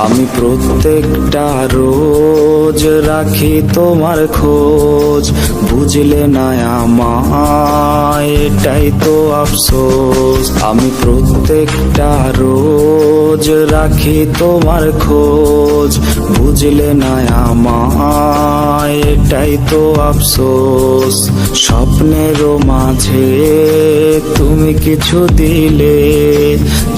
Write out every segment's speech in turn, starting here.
আমি প্রত্যেকটা রোজ রাখি তোমার খোঁজ, বুঝলে না আমায় এটাই তো আফসোস। আমি প্রত্যেকটা রোজ রাখি তোমার খোঁজ, বুঝলে না আমায় এটাই তো আফসোস। স্বপ্নেরও মাঝে তুমি কিছু দিলে,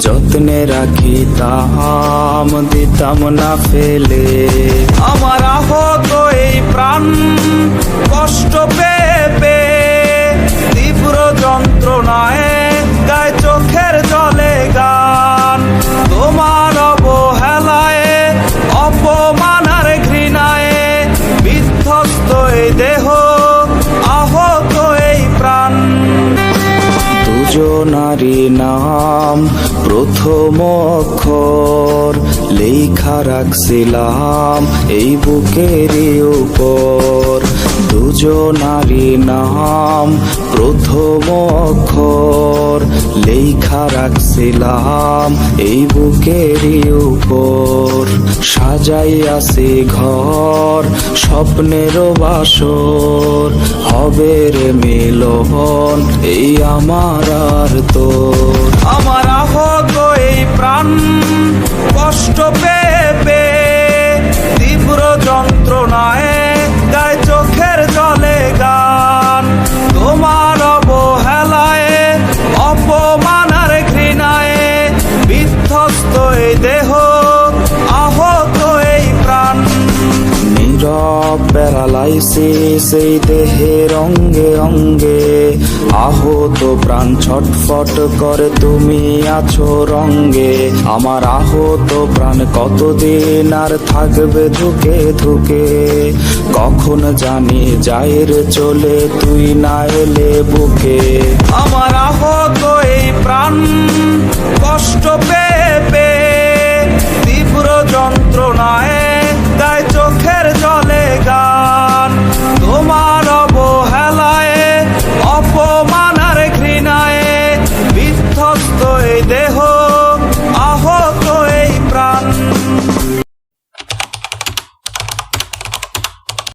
যত্নে রাখিতাম দিতাম না ফেলে। আমার আহত এই প্রাণ কষ্ট পেয়ে পেয়ে তীব্র যন্ত্রণায় গায়ে চোখের জলে গান। তোমার অবহেলায় অপমান আর ঘৃণায় বিধ্বস্ত এই দেহ আহত এই প্রাণ। দুজনারই নাম প্রথম অক্ষর লেখা রাখছিলাম এই বুকেরই উপর। দুজনারই নাম প্রথম অক্ষর লেখা রাখছিলাম এই বুকেরই উপর। সাজাইয়াছি ঘর স্বপ্নেরও বাসর, হবে রে মিলন এই আমার আর তোর। আমার আহত এই প্রাণ কষ্ট পেয়ে পেয়ে তীব্র যন্ত্রণায় গায়ে চোখের জলে গান। তোমার অবহেলায় অপমান আর ঘৃণায় বিধ্বস্ত এই দেহ আহত এই প্রাণ। নীরব প্যারালাইসিস এই দেহের অঙ্গে অঙ্গে, আহত প্রাণ ছটফট করে তুমি আছো রঙ্গে। আমার আহত প্রাণ কতদিন আর থাকবে ধুকে ধুকে, কখন জানি যায়ের চলে তুই না এলে বুকে। আমার আহত এই প্রাণ কষ্ট পেয়ে